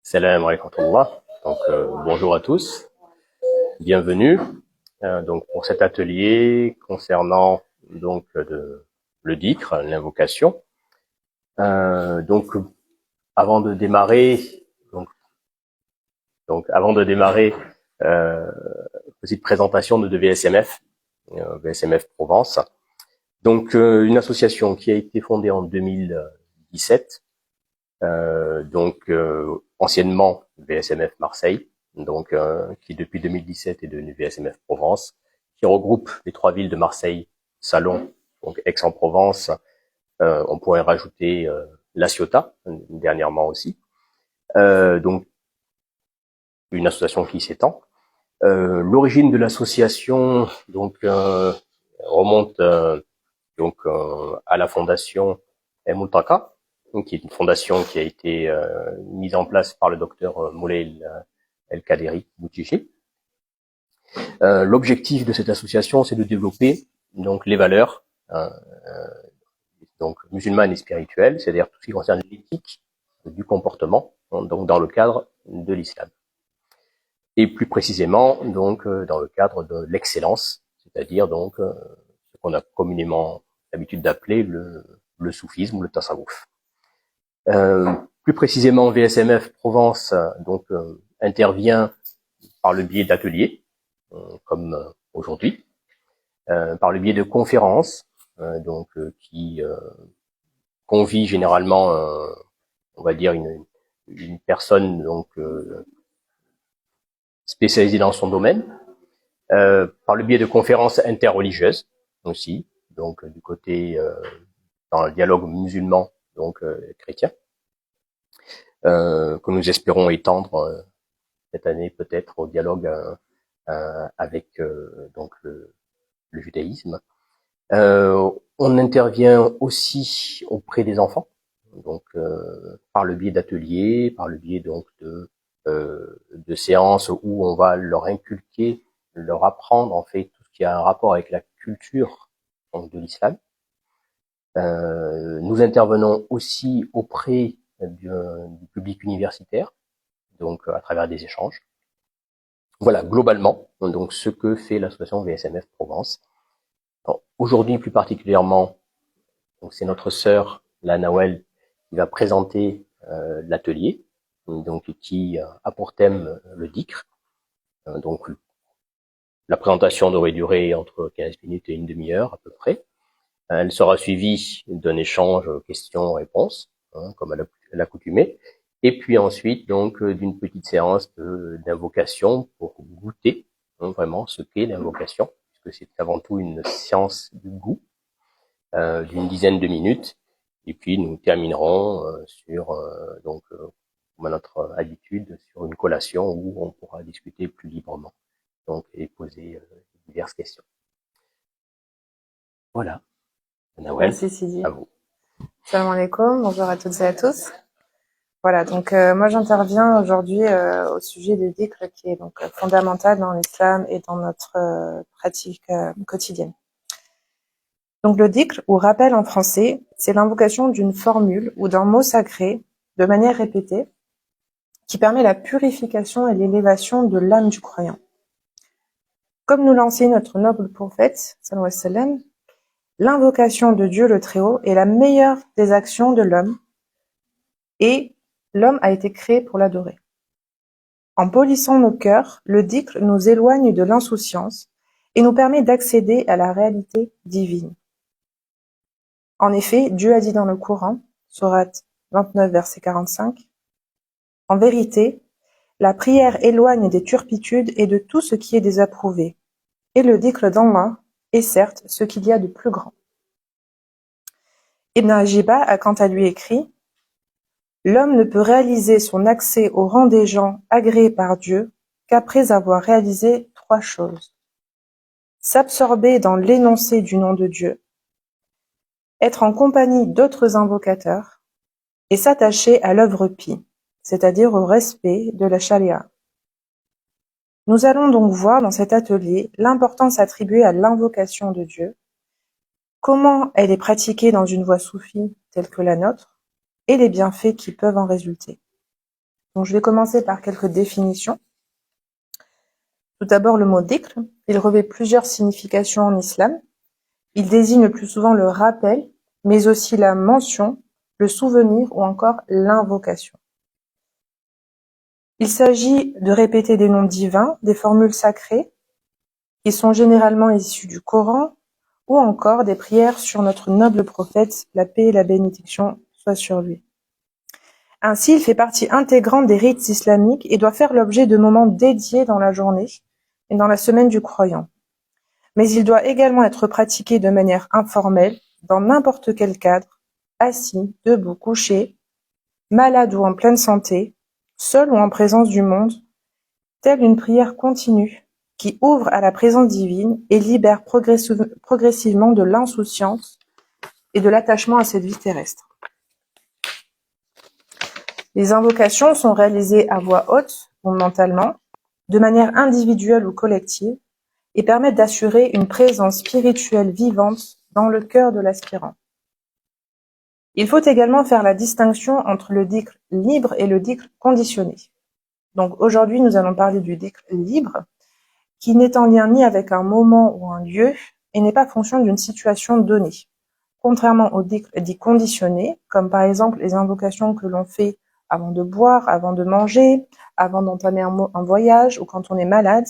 Salam alaikum wa rahmatullah. Donc bonjour à tous, bienvenue donc pour cet atelier concernant le dhikr, l'invocation. Donc avant de démarrer, donc, avant de démarrer, petite présentation de VSMF, VSMF Provence. Donc une association qui a été fondée en 2017. Anciennement VSMF Marseille, qui depuis 2017 est devenu VSMF Provence, qui regroupe les trois villes de Marseille, Salon, donc Aix-en-Provence. On pourrait rajouter La Ciotat dernièrement aussi. Donc une association qui s'étend. L'origine de l'association remonte à la fondation Moutaka, qui est une fondation qui a été mise en place par le docteur Moulay El-Kaderi Boutichi. L'objectif de cette association, c'est de développer donc les valeurs musulmanes et spirituelles, c'est-à-dire tout ce qui concerne l'éthique du comportement, donc dans le cadre de l'islam. Et plus précisément, donc dans le cadre de l'excellence, c'est-à-dire donc ce qu'on a communément l'habitude d'appeler le soufisme ou le tasawwuf. Plus précisément, VSMF Provence intervient par le biais d'ateliers, comme aujourd'hui, par le biais de conférences, qui convient généralement, on va dire une personne spécialisée dans son domaine, par le biais de conférences interreligieuses aussi, donc du côté dans le dialogue musulman chrétien, que nous espérons étendre cette année peut-être au dialogue avec le judaïsme. On intervient aussi auprès des enfants, par le biais d'ateliers, par le biais de séances où on va leur inculquer, leur apprendre en fait tout ce qui a un rapport avec la culture de l'islam. Nous intervenons aussi auprès du public universitaire, donc à travers des échanges. Voilà, globalement, donc ce que fait l'association VSMF Provence. Aujourd'hui, plus particulièrement, donc c'est notre sœur, la Nawel, qui va présenter l'atelier, qui a pour thème le dhikr. Donc la présentation devrait durer entre 15 minutes et une demi-heure à peu près. Elle sera suivie d'un échange questions-réponses, comme à l'accoutumée, et puis ensuite d'une petite séance d'invocation pour goûter vraiment ce qu'est l'invocation, puisque c'est avant tout une séance de goût d'une dizaine de minutes, et puis nous terminerons comme à notre habitude, sur une collation où on pourra discuter plus librement et poser diverses questions. Voilà. Nawel, merci Sidi. à vous. Salam alaikum, bonjour à toutes et à tous. Voilà, donc moi j'interviens aujourd'hui au sujet du dhikr qui est donc fondamental dans l'islam et dans notre pratique quotidienne. Donc le dhikr, ou rappel en français, c'est l'invocation d'une formule ou d'un mot sacré de manière répétée qui permet la purification et l'élévation de l'âme du croyant. Comme nous l'a enseigné notre noble prophète, sallallahu alayhi wa sallam, l'invocation de Dieu le Très-Haut est la meilleure des actions de l'homme et l'homme a été créé pour l'adorer. En polissant nos cœurs, le dhikr nous éloigne de l'insouciance et nous permet d'accéder à la réalité divine. En effet, Dieu a dit dans le Coran, sourate 29, verset 45, « En vérité, la prière éloigne des turpitudes et de tout ce qui est désapprouvé, et le dhikr d'Allah est certes ce qu'il y a de plus grand. » Ibn Ajiba a quant à lui écrit « L'homme ne peut réaliser son accès au rang des gens agréés par Dieu qu'après avoir réalisé trois choses. S'absorber dans l'énoncé du nom de Dieu, être en compagnie d'autres invocateurs et s'attacher à l'œuvre pie, c'est-à-dire au respect de la charia. » Nous allons donc voir dans cet atelier l'importance attribuée à l'invocation de Dieu, comment elle est pratiquée dans une voie soufie telle que la nôtre, et les bienfaits qui peuvent en résulter. Donc, je vais commencer par quelques définitions. Tout d'abord, le mot dhikr, il revêt plusieurs significations en islam. Il désigne le plus souvent le rappel, mais aussi la mention, le souvenir ou encore l'invocation. Il s'agit de répéter des noms divins, des formules sacrées, qui sont généralement issues du Coran, ou encore des prières sur notre noble prophète, la paix et la bénédiction soient sur lui. Ainsi, il fait partie intégrante des rites islamiques et doit faire l'objet de moments dédiés dans la journée et dans la semaine du croyant. Mais il doit également être pratiqué de manière informelle, dans n'importe quel cadre, assis, debout, couché, malade ou en pleine santé, seul ou en présence du monde, telle une prière continue qui ouvre à la présence divine et libère progressivement de l'insouciance et de l'attachement à cette vie terrestre. Les invocations sont réalisées à voix haute ou mentalement, de manière individuelle ou collective, et permettent d'assurer une présence spirituelle vivante dans le cœur de l'aspirant. Il faut également faire la distinction entre le dhikr libre et le dhikr conditionné. Donc aujourd'hui, nous allons parler du dhikr libre, qui n'est en lien ni avec un moment ou un lieu et n'est pas fonction d'une situation donnée. Contrairement au dhikr dit conditionné, comme par exemple les invocations que l'on fait avant de boire, avant de manger, avant d'entamer un voyage ou quand on est malade.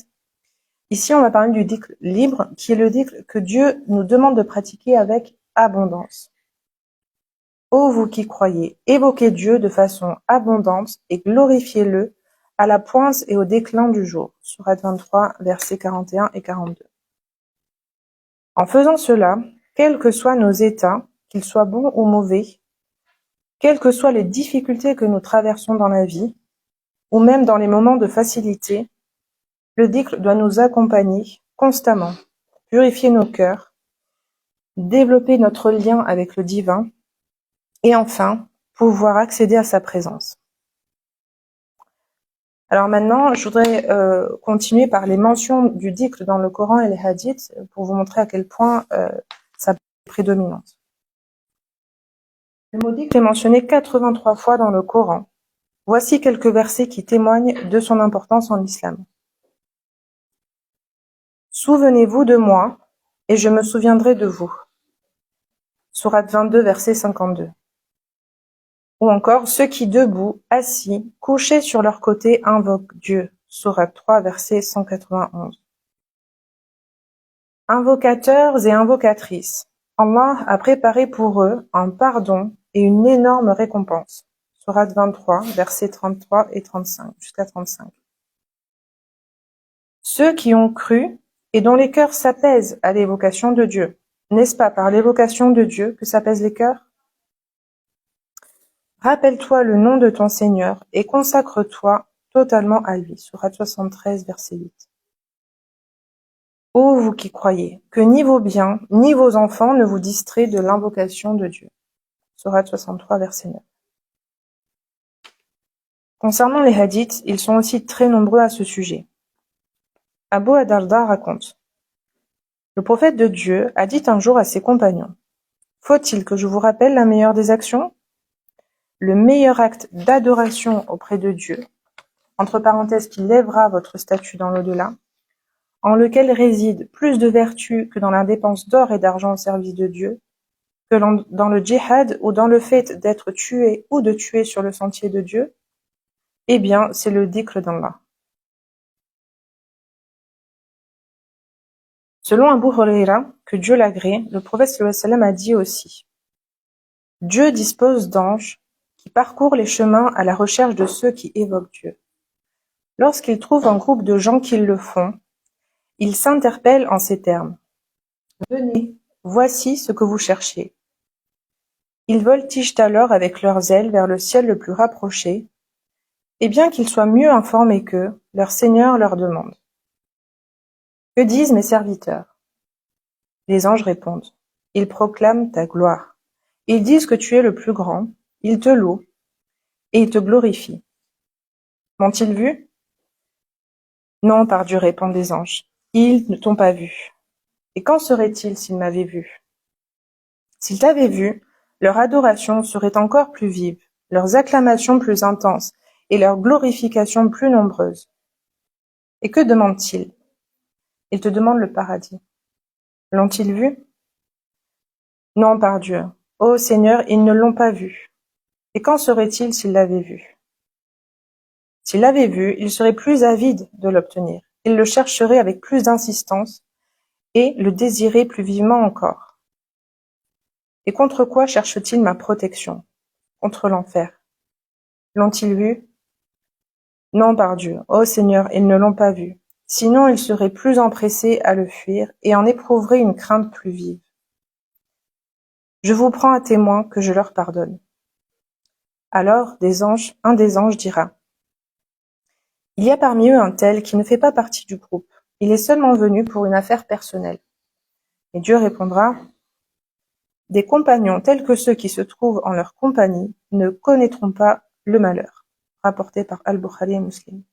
Ici, on va parler du dhikr libre, qui est le dhikr que Dieu nous demande de pratiquer avec abondance. Ô vous qui croyez, évoquez Dieu de façon abondante et glorifiez-le à la pointe et au déclin du jour. Sourate 23, versets 41 et 42. En faisant cela, quels que soient nos états, qu'ils soient bons ou mauvais, quelles que soient les difficultés que nous traversons dans la vie, ou même dans les moments de facilité, le dhikr doit nous accompagner constamment, purifier nos cœurs, développer notre lien avec le divin, et enfin, pouvoir accéder à sa présence. Alors maintenant, je voudrais continuer par les mentions du dhikr dans le Coran et les hadiths pour vous montrer à quel point ça est prédominante. Le mot dhikr est mentionné 83 fois dans le Coran. Voici quelques versets qui témoignent de son importance en islam. Souvenez-vous de moi, et je me souviendrai de vous. Sourate 22, verset 52. Ou encore, ceux qui debout, assis, couchés sur leur côté, invoquent Dieu. Sourate 3, verset 191. Invocateurs et invocatrices, Allah a préparé pour eux un pardon et une énorme récompense. Sourate 23, versets 33 et 35, jusqu'à 35. Ceux qui ont cru et dont les cœurs s'apaisent à l'évocation de Dieu. N'est-ce pas par l'évocation de Dieu que s'apaisent les cœurs? Rappelle-toi le nom de ton Seigneur et consacre-toi totalement à lui. Sourate 73, verset 8. Ô vous qui croyez, que ni vos biens, ni vos enfants ne vous distraient de l'invocation de Dieu. Sourate 63, verset 9. Concernant les hadiths, ils sont aussi très nombreux à ce sujet. Abu Darda raconte: le prophète de Dieu a dit un jour à ses compagnons: faut-il que je vous rappelle la meilleure des actions? Le meilleur acte d'adoration auprès de Dieu, entre parenthèses qui lèvera votre statut dans l'au-delà, en lequel réside plus de vertu que dans la dépense d'or et d'argent au service de Dieu, que dans le djihad ou dans le fait d'être tué ou de tuer sur le sentier de Dieu, eh bien, c'est le dhikr d'Allah. Selon Abu Huraira, que Dieu l'agrée, le prophète sallallahu alayhi wa sallam a dit aussi: Dieu dispose d'anges qui parcourent les chemins à la recherche de ceux qui évoquent Dieu. Lorsqu'ils trouvent un groupe de gens qui le font, ils s'interpellent en ces termes: venez, voici ce que vous cherchez. Ils voltigent alors avec leurs ailes vers le ciel le plus rapproché, et bien qu'ils soient mieux informés qu'eux, leur Seigneur leur demande: que disent mes serviteurs? Les anges répondent: ils proclament ta gloire. Ils disent que tu es le plus grand, ils te louent, et ils te glorifient. M'ont-ils vu? Non, par Dieu, répondent les anges, ils ne t'ont pas vu. Et qu'en serait-il s'ils m'avaient vu? S'ils t'avaient vu, leur adoration serait encore plus vive, leurs acclamations plus intenses et leurs glorifications plus nombreuses. Et que demandent-ils? Ils te demandent le paradis. L'ont-ils vu? Non, par Dieu. Ô Seigneur, ils ne l'ont pas vu. Et qu'en serait-il s'ils l'avaient vu? S'ils l'avaient vu, ils seraient plus avides de l'obtenir. Ils le chercheraient avec plus d'insistance et le désiraient plus vivement encore. Et contre quoi cherchent-ils ma protection? Contre l'enfer. L'ont-ils vu? Non, par Dieu. Ô Seigneur, ils ne l'ont pas vu. Sinon ils seraient plus empressés à le fuir et en éprouveraient une crainte plus vive. Je vous prends à témoin que je leur pardonne. Alors un des anges dira: Il y a parmi eux un tel qui ne fait pas partie du groupe. Il est seulement venu pour une affaire personnelle. Et Dieu répondra: Des compagnons tels que ceux qui se trouvent en leur compagnie ne connaîtront pas le malheur. Rapporté par Al-Bukhari et Muslim.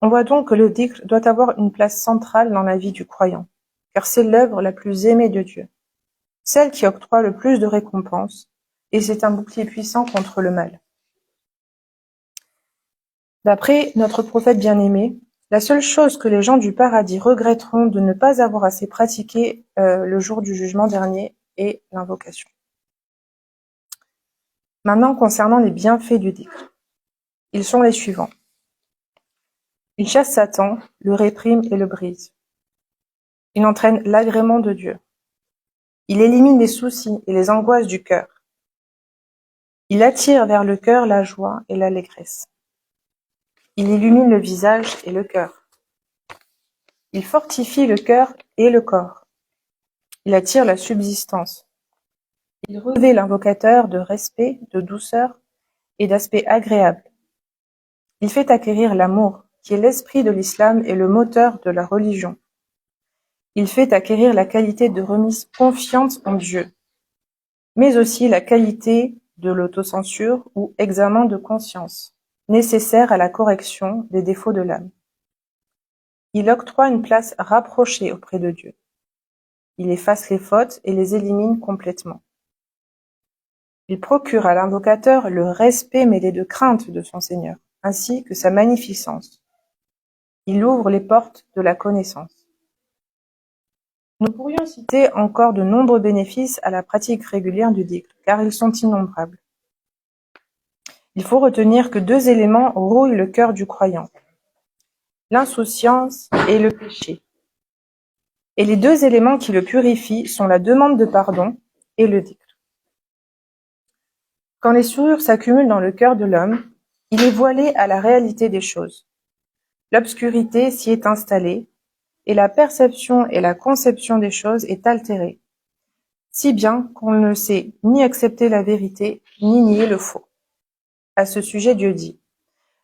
On voit donc que le dhikr doit avoir une place centrale dans la vie du croyant, car c'est l'œuvre la plus aimée de Dieu, celle qui octroie le plus de récompenses, et c'est un bouclier puissant contre le mal. D'après notre prophète bien-aimé, la seule chose que les gens du paradis regretteront de ne pas avoir assez pratiqué le jour du jugement dernier est l'invocation. Maintenant, concernant les bienfaits du dhikr, ils sont les suivants. Il chasse Satan, le réprime et le brise. Il entraîne l'agrément de Dieu. Il élimine les soucis et les angoisses du cœur. Il attire vers le cœur la joie et l'allégresse. Il illumine le visage et le cœur. Il fortifie le cœur et le corps. Il attire la subsistance. Il revêt l'invocateur de respect, de douceur et d'aspect agréable. Il fait acquérir l'amour, qui est l'esprit de l'islam et le moteur de la religion. Il fait acquérir la qualité de remise confiante en Dieu, mais aussi la qualité de l'autocensure ou examen de conscience, nécessaire à la correction des défauts de l'âme. Il octroie une place rapprochée auprès de Dieu. Il efface les fautes et les élimine complètement. Il procure à l'invocateur le respect mêlé de crainte de son Seigneur, ainsi que sa magnificence. Il ouvre les portes de la connaissance. Nous pourrions citer encore de nombreux bénéfices à la pratique régulière du dhikr, car ils sont innombrables. Il faut retenir que 2 éléments rouillent le cœur du croyant: l'insouciance et le péché. Et les 2 éléments qui le purifient sont la demande de pardon et le dhikr. Quand les souillures s'accumulent dans le cœur de l'homme, il est voilé à la réalité des choses. L'obscurité s'y est installée, et la perception et la conception des choses est altérée, si bien qu'on ne sait ni accepter la vérité, ni nier le faux. À ce sujet, Dieu dit: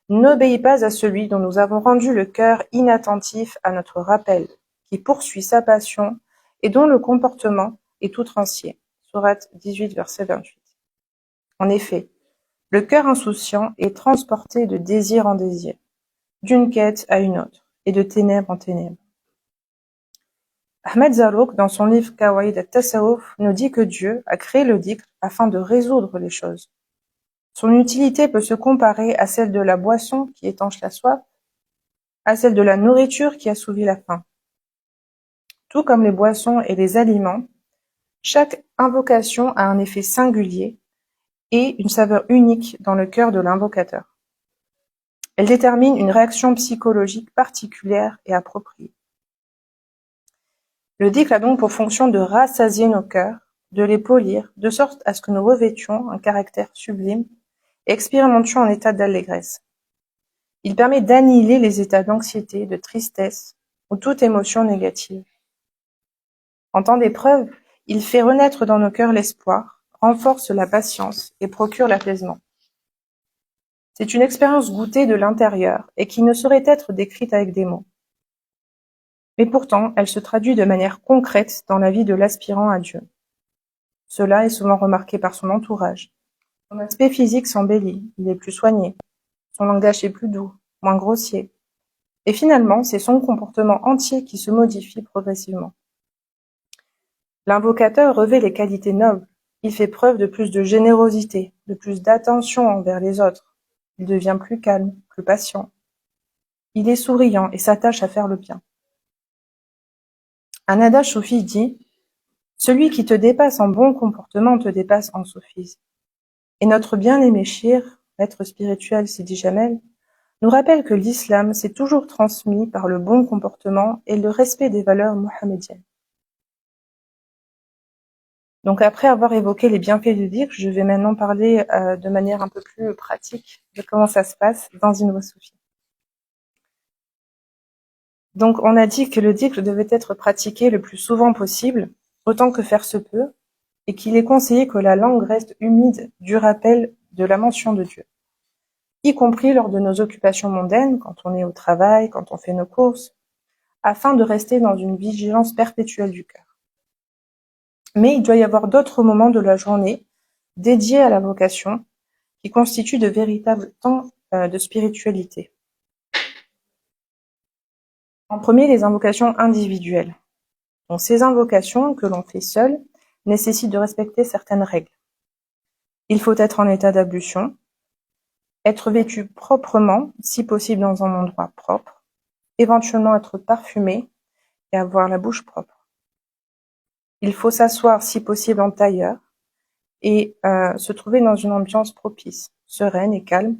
N'obéis pas à celui dont nous avons rendu le cœur inattentif à notre rappel, qui poursuit sa passion et dont le comportement est outrancier. Sourate 18, verset 28. En effet, le cœur insouciant est transporté de désir en désir, d'une quête à une autre, et de ténèbres en ténèbres. Ahmed Zarrouk, dans son livre Qawaid al-Tasawwuf, nous dit que Dieu a créé le dhikr afin de résoudre les choses. Son utilité peut se comparer à celle de la boisson qui étanche la soif, à celle de la nourriture qui assouvit la faim. Tout comme les boissons et les aliments, chaque invocation a un effet singulier et une saveur unique dans le cœur de l'invocateur. Elle détermine une réaction psychologique particulière et appropriée. Le dhikr a donc pour fonction de rassasier nos cœurs, de les polir, de sorte à ce que nous revêtions un caractère sublime et expérimentions un état d'allégresse. Il permet d'annihiler les états d'anxiété, de tristesse ou toute émotion négative. En temps d'épreuve, il fait renaître dans nos cœurs l'espoir, renforce la patience et procure l'apaisement. C'est une expérience goûtée de l'intérieur et qui ne saurait être décrite avec des mots. Mais pourtant, elle se traduit de manière concrète dans la vie de l'aspirant à Dieu. Cela est souvent remarqué par son entourage. Son aspect physique s'embellit, il est plus soigné. Son langage est plus doux, moins grossier. Et finalement, c'est son comportement entier qui se modifie progressivement. L'invocateur revêt les qualités nobles, Il fait preuve de plus de générosité, de plus d'attention envers les autres. Il devient plus calme, plus patient. Il est souriant et s'attache à faire le bien. Un adage soufi dit « Celui qui te dépasse en bon comportement te dépasse en soufisme ». Et notre bien-aimé Shir, maître spirituel Sidi Jamel, nous rappelle que l'islam s'est toujours transmis par le bon comportement et le respect des valeurs mohammediennes. Donc après avoir évoqué les bienfaits du dhikr, je vais maintenant parler de manière un peu plus pratique de comment ça se passe dans une voie soufie. Donc on a dit que le dhikr devait être pratiqué le plus souvent possible, autant que faire se peut, et qu'il est conseillé que la langue reste humide du rappel de la mention de Dieu, y compris lors de nos occupations mondaines, quand on est au travail, quand on fait nos courses, afin de rester dans une vigilance perpétuelle du cœur. Mais il doit y avoir d'autres moments de la journée dédiés à la vocation qui constituent de véritables temps de spiritualité. En premier, les invocations individuelles. Donc, ces invocations que l'on fait seul nécessitent de respecter certaines règles. Il faut être en état d'ablution, être vêtu proprement, si possible dans un endroit propre, éventuellement être parfumé et avoir la bouche propre. Il faut s'asseoir si possible en tailleur et se trouver dans une ambiance propice, sereine et calme,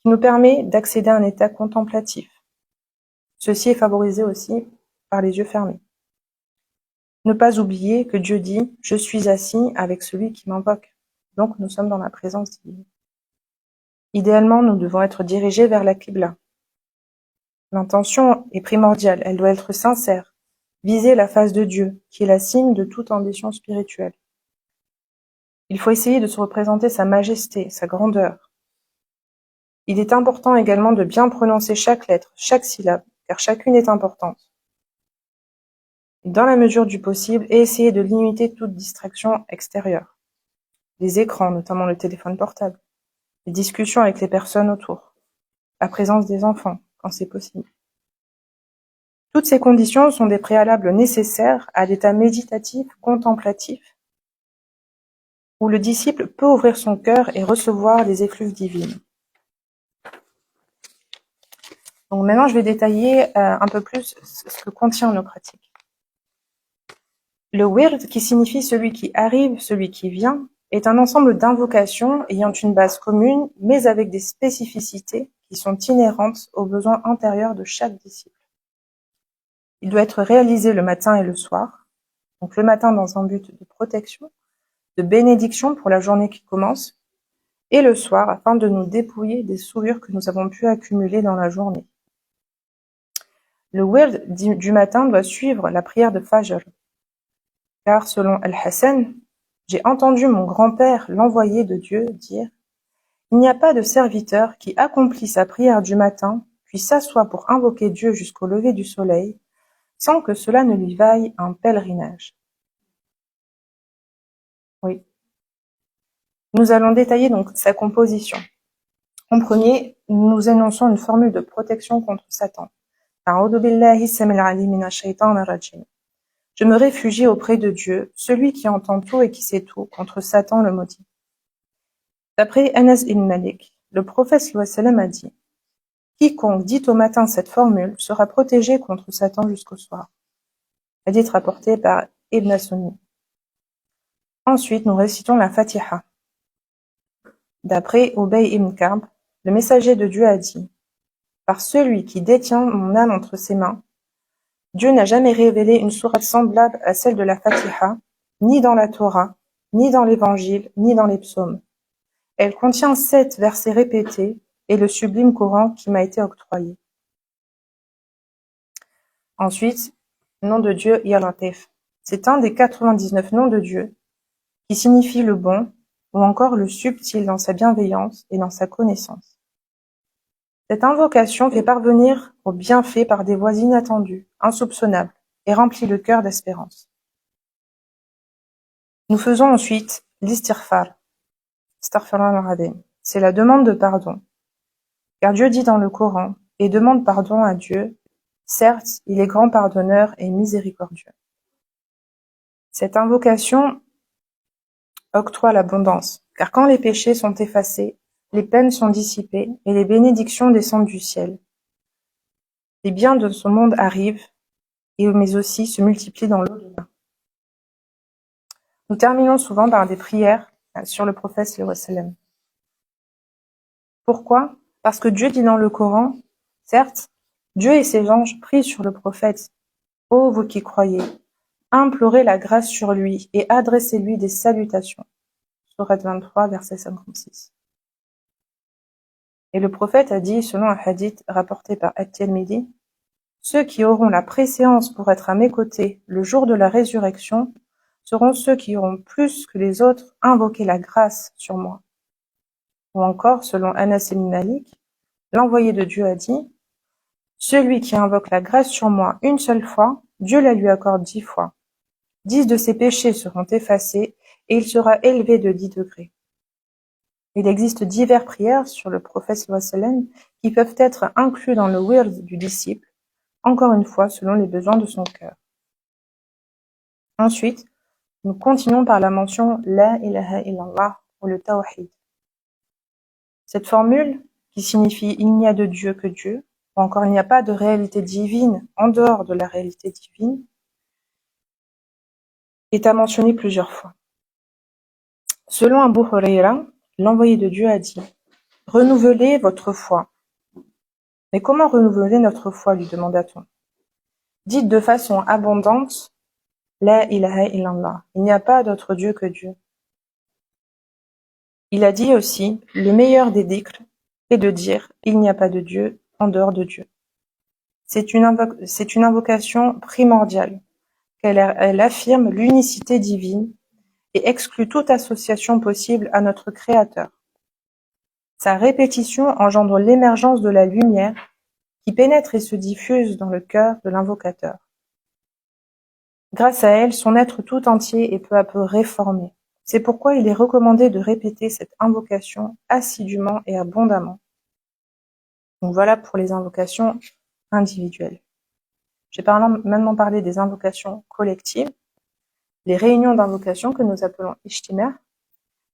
qui nous permet d'accéder à un état contemplatif. Ceci est favorisé aussi par les yeux fermés. Ne pas oublier que Dieu dit « Je suis assis avec celui qui m'invoque ». Donc nous sommes dans la présence divine. Idéalement, nous devons être dirigés vers la Qibla. L'intention est primordiale, elle doit être sincère, viser la face de Dieu, qui est la cime de toute ambition spirituelle. Il faut essayer de se représenter sa majesté, sa grandeur. Il est important également de bien prononcer chaque lettre, chaque syllabe, car chacune est importante. Dans la mesure du possible, et essayer de limiter toute distraction extérieure. Les écrans, notamment le téléphone portable, les discussions avec les personnes autour, la présence des enfants, quand c'est possible. Toutes ces conditions sont des préalables nécessaires à l'état méditatif, contemplatif, où le disciple peut ouvrir son cœur et recevoir les effluves divines. Donc maintenant, je vais détailler un peu plus ce que contient nos pratiques. Le wird, qui signifie celui qui arrive, celui qui vient, est un ensemble d'invocations ayant une base commune, mais avec des spécificités qui sont inhérentes aux besoins intérieurs de chaque disciple. Il doit être réalisé le matin et le soir, donc le matin dans un but de protection, de bénédiction pour la journée qui commence, et le soir afin de nous dépouiller des souillures que nous avons pu accumuler dans la journée. Le wird du matin doit suivre la prière de Fajr, car selon Al-Hassan, j'ai entendu mon grand-père, l'envoyé de Dieu, dire « Il n'y a pas de serviteur qui accomplit sa prière du matin, puis s'assoit pour invoquer Dieu jusqu'au lever du soleil, sans que cela ne lui vaille un pèlerinage. » Oui. Nous allons détailler donc sa composition. En premier, nous énonçons une formule de protection contre Satan. A'udhu billahi samil alim minash shaitanir rajim. Je me réfugie auprès de Dieu, celui qui entend tout et qui sait tout, contre Satan le maudit. D'après Anas ibn Malik, le prophète sallallahu alayhi wa sallam a dit « Quiconque dit au matin cette formule sera protégé contre Satan jusqu'au soir. » Hadith rapporté par Ibn Sunni. Ensuite, nous récitons la Fatiha. D'après Ubay ibn Ka'b, le messager de Dieu a dit « Par celui qui détient mon âme entre ses mains, Dieu n'a jamais révélé une sourate semblable à celle de la Fatiha, ni dans la Torah, ni dans l'Évangile, ni dans les psaumes. Elle contient 7 versets répétés et le sublime Coran qui m'a été octroyé. » Ensuite, nom de Dieu Ya Latif. C'est un des 99 noms de Dieu qui signifie le bon ou encore le subtil dans sa bienveillance et dans sa connaissance. Cette invocation fait parvenir au bienfait par des voies inattendues, insoupçonnables, et remplit le cœur d'espérance. Nous faisons ensuite l'istighfar. C'est la demande de pardon. Car Dieu dit dans le Coran, et demande pardon à Dieu, certes, il est grand pardonneur et miséricordieux. Cette invocation octroie l'abondance, car quand les péchés sont effacés, les peines sont dissipées et les bénédictions descendent du ciel. Les biens de ce monde arrivent, mais aussi se multiplient dans l'au-delà. Nous terminons souvent par des prières sur le prophète sallallahu alayhi wa sallam. Pourquoi? Parce que Dieu dit dans le Coran, certes, Dieu et ses anges prient sur le prophète. Ô vous qui croyez, implorez la grâce sur lui et adressez-lui des salutations. Sourate 23, verset 56. Et le prophète a dit, selon un hadith rapporté par At-Tirmidhi, ceux qui auront la préséance pour être à mes côtés le jour de la résurrection seront ceux qui auront plus que les autres invoqué la grâce sur moi. Ou encore, selon Anas ibn Malik, l'envoyé de Dieu a dit, celui qui invoque la grâce sur moi une seule fois, Dieu la lui accorde 10 fois. 10 de ses péchés seront effacés et il sera élevé de 10 degrés. Il existe diverses prières sur le prophète sallallahu alayhi wa sallam qui peuvent être inclus dans le wird du disciple, encore une fois selon les besoins de son cœur. Ensuite, nous continuons par la mention La ilaha illallah ou le tawhid. Cette formule, qui signifie il n'y a de Dieu que Dieu, ou encore il n'y a pas de réalité divine en dehors de la réalité divine, est à mentionner plusieurs fois. Selon Abu Huraira, l'envoyé de Dieu a dit « Renouvelez votre foi ». Mais comment renouveler notre foi, lui demanda-t-on. Dites de façon abondante « La ilaha illallah ». Il n'y a pas d'autre Dieu que Dieu. Il a dit aussi « Le meilleur des dhikrs est de dire « Il n'y a pas de Dieu en dehors de Dieu ». C'est une invocation primordiale, elle affirme l'unicité divine et exclut toute association possible à notre Créateur. Sa répétition engendre l'émergence de la lumière qui pénètre et se diffuse dans le cœur de l'invocateur. Grâce à elle, son être tout entier est peu à peu réformé. C'est pourquoi il est recommandé de répéter cette invocation assidûment et abondamment. Donc voilà pour les invocations individuelles. Je vais maintenant parler des invocations collectives, les réunions d'invocation que nous appelons ijtima',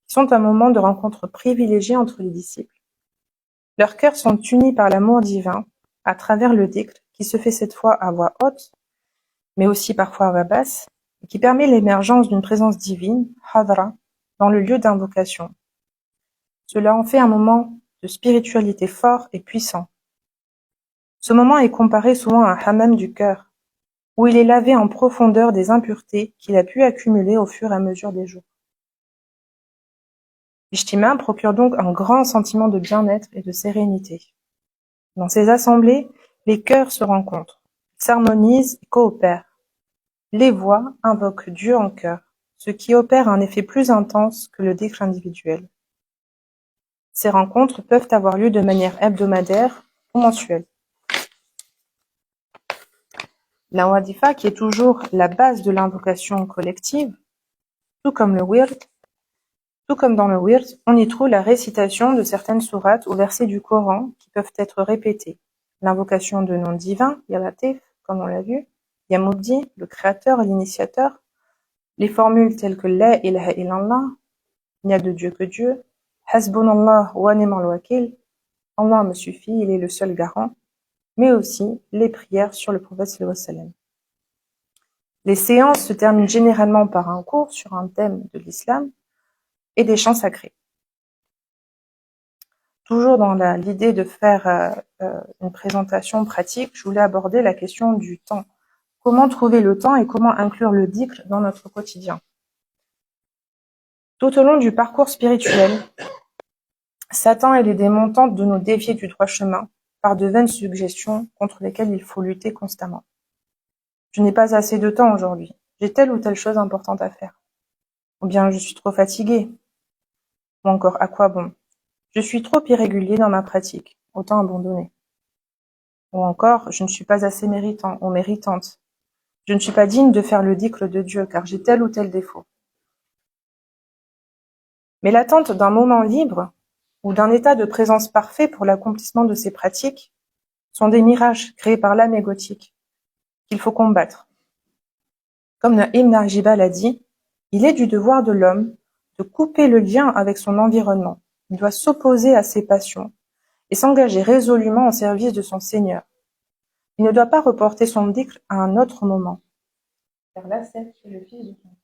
qui sont un moment de rencontre privilégié entre les disciples. Leurs cœurs sont unis par l'amour divin à travers le dhikr qui se fait cette fois à voix haute, mais aussi parfois à voix basse, et qui permet l'émergence d'une présence divine, hadra, dans le lieu d'invocation. Cela en fait un moment de spiritualité fort et puissant. Ce moment est comparé souvent à un hammam du cœur, où il est lavé en profondeur des impuretés qu'il a pu accumuler au fur et à mesure des jours. L'ijtima' procure donc un grand sentiment de bien-être et de sérénité. Dans ces assemblées, les cœurs se rencontrent, s'harmonisent et coopèrent. Les voix invoquent Dieu en chœur, ce qui opère un effet plus intense que le dhikr individuel. Ces rencontres peuvent avoir lieu de manière hebdomadaire ou mensuelle. La wadifa, qui est toujours la base de l'invocation collective, tout comme dans le wird, on y trouve la récitation de certaines sourates ou versets du Coran qui peuvent être répétés. L'invocation de noms divins, Ya Latif, comme on l'a vu, Ya Mubdi, le créateur et l'initiateur, les formules telles que La ilaha illallah, il n'y a de Dieu que Dieu, Hasbunallah wa ni'mal wakil, Allah me suffit, il est le seul garant, mais aussi les prières sur le prophète sallallahu alayhi wa sallam. Les séances se terminent généralement par un cours sur un thème de l'islam et des chants sacrés. Toujours dans l'idée de faire une présentation pratique, je voulais aborder la question du temps. Comment trouver le temps et comment inclure le dhikr dans notre quotidien? Tout au long du parcours spirituel, Satan et les démons tentent de nous dévier du droit chemin par de vaines suggestions contre lesquelles il faut lutter constamment. Je n'ai pas assez de temps aujourd'hui, j'ai telle ou telle chose importante à faire. Ou bien je suis trop fatigué. Ou encore à quoi bon? Je suis trop irrégulier dans ma pratique, autant abandonner. Ou encore, je ne suis pas assez méritant ou méritante. Je ne suis pas digne de faire le dhikr de Dieu car j'ai tel ou tel défaut. Mais l'attente d'un moment libre ou d'un état de présence parfait pour l'accomplissement de ces pratiques sont des mirages créés par l'âme égotique qu'il faut combattre. Comme Ibn Ajibal l'a dit, il est du devoir de l'homme de couper le lien avec son environnement. Il doit s'opposer à ses passions et s'engager résolument au service de son Seigneur. Il ne doit pas reporter son dhikr à un autre moment, car l'ascète est le fils de son temps.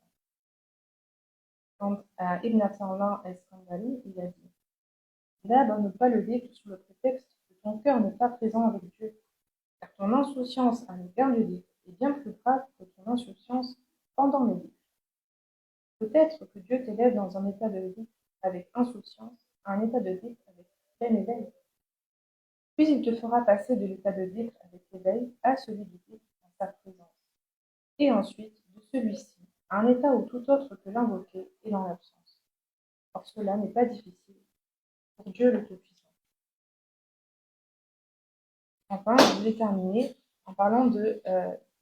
Quand Ibn Ata'Allah al-Skandari, il a dit « N'abandonne pas le dhikr sous le prétexte que ton cœur n'est pas présent avec Dieu, car ton insouciance à l'égard du dhikr est bien plus grave que ton insouciance pendant le dhikr. Peut-être que Dieu t'élève dans un état de dhikr avec insouciance à un état de dhikr avec plein éveil. Puis il te fera passer de l'état de dhikr avec l'éveil à celui du dhikr en sa présence. Et ensuite, de celui-ci, à un état où tout autre que l'invoqué est dans l'absence. Or cela n'est pas difficile pour Dieu le Tout-Puissant. Enfin, je voulais terminer en parlant de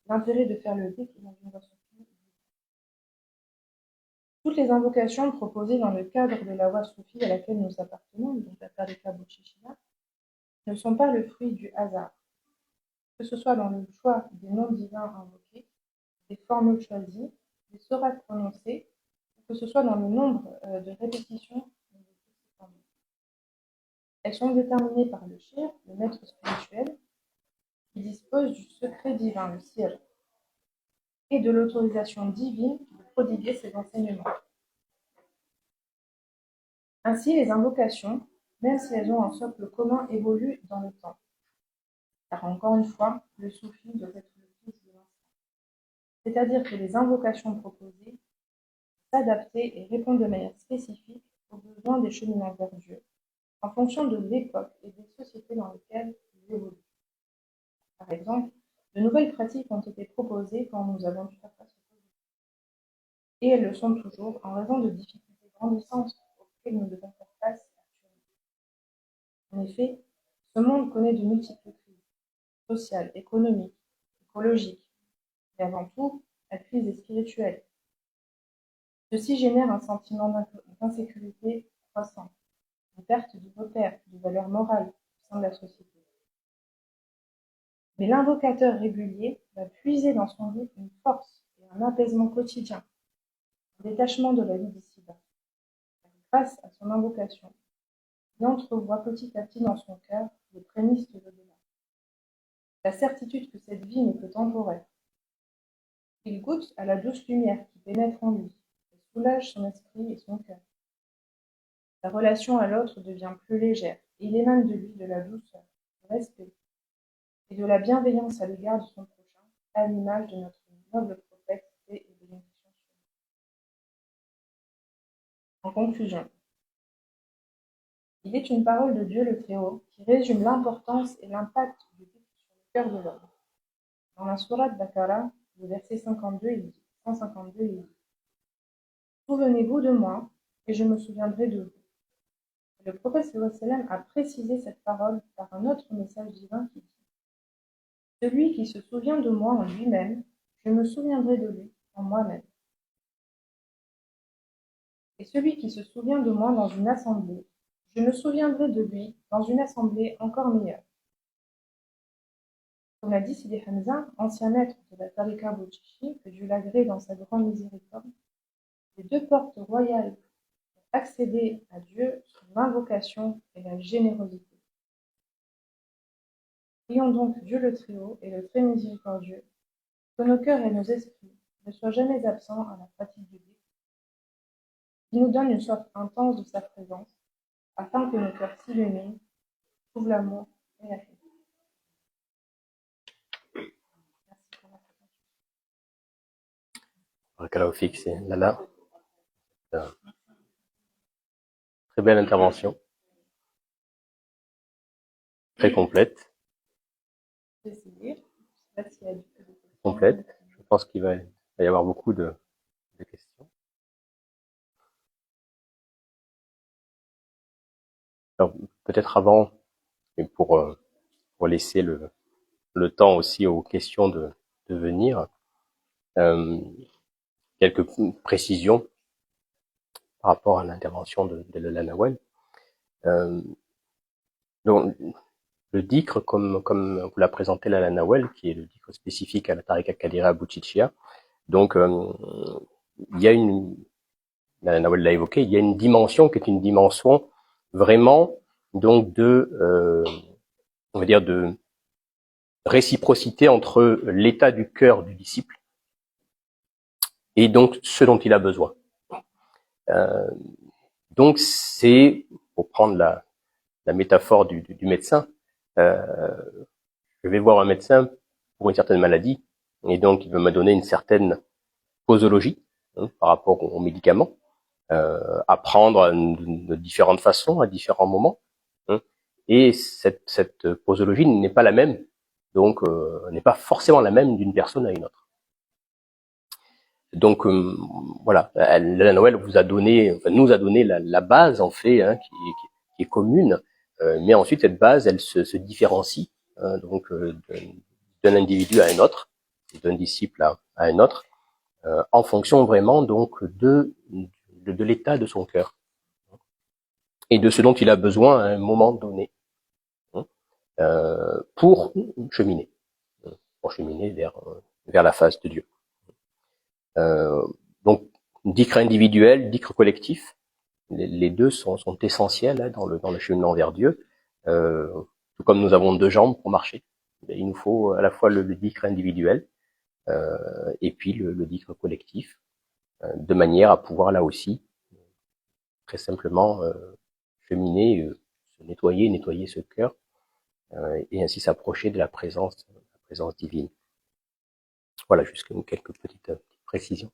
l'intérêt de faire le dhikr dans une version. Toutes les invocations proposées dans le cadre de la voie soufie à laquelle nous appartenons, donc la tariqa Bouchichia, ne sont pas le fruit du hasard, que ce soit dans le choix des noms divins invoqués, des formules choisies, des sourates prononcées, ou que ce soit dans le nombre de répétitions de ces formules. Elles sont déterminées par le shir, le maître spirituel, qui dispose du secret divin, le sir, et de l'autorisation divine de prodiguer ses enseignements. Ainsi, les invocations, même si elles ont un socle commun, évoluent dans le temps. Car encore une fois, le soufi doit être le fils de l'instant. C'est-à-dire que les invocations proposées s'adapter et répondre de manière spécifique aux besoins des cheminots vers Dieu, en fonction de l'époque et des sociétés dans lesquelles ils évoluent. Par exemple, de nouvelles pratiques ont été proposées quand nous avons dû faire face au Covid. Et elles le sont toujours en raison de difficultés grandissantes auxquelles nous devons faire face actuellement. En effet, ce monde connaît de multiples crises, sociales, économiques, écologiques, et avant tout, la crise est spirituelle. Ceci génère un sentiment d'insécurité croissant, une perte de repères, de valeurs morales au sein de la société. Mais l'invocateur régulier va puiser dans son vie une force et un apaisement quotidien, un détachement de la vie d'ici-bas. Grâce à son invocation, il entrevoit petit à petit dans son cœur les prémices de l'au-delà. La certitude que cette vie n'est que temporaire. Il goûte à la douce lumière qui pénètre en lui et soulage son esprit et son cœur. La relation à l'autre devient plus légère et il émane de lui de la douceur, du respect et de la bienveillance à l'égard de son prochain, à l'image de notre noble prophète et bénédiction. En conclusion, il est une parole de Dieu le Très-Haut qui résume l'importance et l'impact du dhikr sur le cœur de l'homme. Dans la sourate Baqara, le verset 152, il dit « Souvenez-vous de moi, et je me souviendrai de vous. » Le prophète sallallahu alayhi wa sallam a précisé cette parole par un autre message divin qui dit « Celui qui se souvient de moi en lui-même, je me souviendrai de lui en moi-même. Et celui qui se souvient de moi dans une assemblée, je me souviendrai de lui dans une assemblée encore meilleure. » Comme l'a dit Sidi Hamza, ancien maître de la tariqa Bouchichi, que Dieu l'agrée dans sa grande miséricorde, les deux portes royales pour accéder à Dieu sont l'invocation et la générosité. Prions donc Dieu le Très-Haut et le Très Miséricordieux, que nos cœurs et nos esprits ne soient jamais absents à la pratique du dhikr, qui nous donne une sorte intense de sa présence, afin que nos cœurs s'illuminent, trouvent l'amour et la paix. Merci pour votre attention. Barakallahu fik, c'est Lala. Très belle intervention. Très complète. Je vais essayer. Je sais pas s'il y a du coup de questions. Complète. Je pense qu'il va y avoir beaucoup de questions. Alors, peut-être avant, et pour laisser le temps aussi aux questions de venir, quelques précisions par rapport à l'intervention de Lala Nawel. Donc, le dhikr, comme vous l'a présenté Lala Nawel, qui est le dhikr spécifique à la tariqa Qadira Bouchichia, donc il y a Nawel l'a évoqué, il y a une dimension qui est une dimension vraiment donc on va dire de réciprocité entre l'état du cœur du disciple et donc ce dont il a besoin. Donc c'est, pour prendre la métaphore du médecin, je vais voir un médecin pour une certaine maladie et donc il veut me donner une certaine posologie par rapport aux médicaments à prendre de différentes façons à différents moments. Et cette posologie n'est pas la même, donc n'est pas forcément la même d'une personne à une autre. Donc voilà, la Noël vous a donné, enfin, nous a donné la base en fait qui est commune, mais ensuite cette base elle se différencie donc d'un individu à un autre, d'un disciple à un autre, en fonction vraiment donc de l'état de son cœur et de ce dont il a besoin à un moment donné pour cheminer vers la face de Dieu. Donc, dhikr individuel, dhikr collectif, les deux sont essentiels dans le cheminement vers Dieu. Tout comme nous avons deux jambes pour marcher, il nous faut à la fois le dhikr individuel et puis le dhikr collectif, de manière à pouvoir là aussi très simplement cheminer, se nettoyer ce cœur et ainsi s'approcher de la présence divine. Voilà, juste quelques petites précisions